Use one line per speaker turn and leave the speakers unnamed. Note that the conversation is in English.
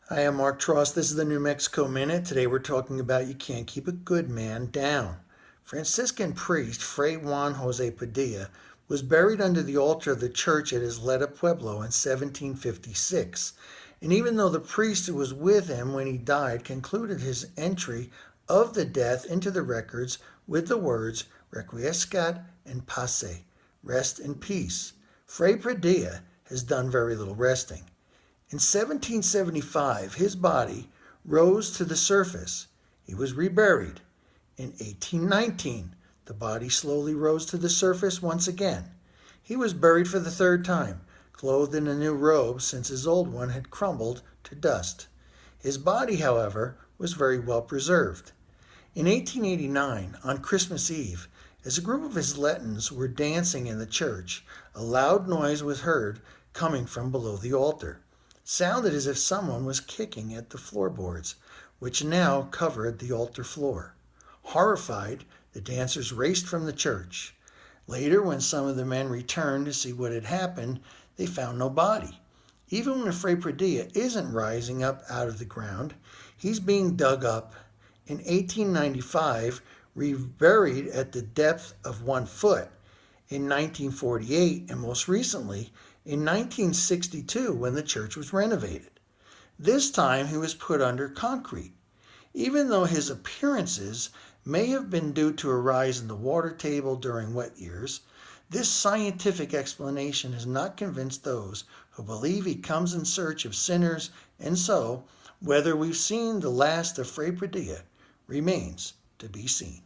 Hi, I'm Mark Tross. This is the New Mexico Minute. Today we're talking about you can't keep a good man down. Franciscan priest Fray Juan Jose Padilla was buried under the altar of the church at Isleta Pueblo in 1756. And even though the priest who was with him when he died concluded his entry of the death into the records with the words Requiescat in pace, rest in peace, Fray Padilla has done very little resting. In 1775, his body rose to the surface. He was reburied. In 1819, the body slowly rose to the surface once again. He was buried for the third time, clothed in a new robe since his old one had crumbled to dust. His body, however, was very well preserved. In 1889, on Christmas Eve, as a group of Isletans were dancing in the church, a loud noise was heard coming from below the altar. It sounded as if someone was kicking at the floorboards, which now covered the altar floor. Horrified, the dancers raced from the church. Later, when some of the men returned to see what had happened, they found no body. Even when Fray Padilla isn't rising up out of the ground, he's being dug up. In 1895, reburied at the depth of 1 foot. In 1948, and most recently, in 1962, when the church was renovated. This time, he was put under concrete. Even though his appearances may have been due to a rise in the water table during wet years, this scientific explanation has not convinced those who believe he comes in search of sinners, and so, whether we've seen the last of Fray Padilla remains to be seen.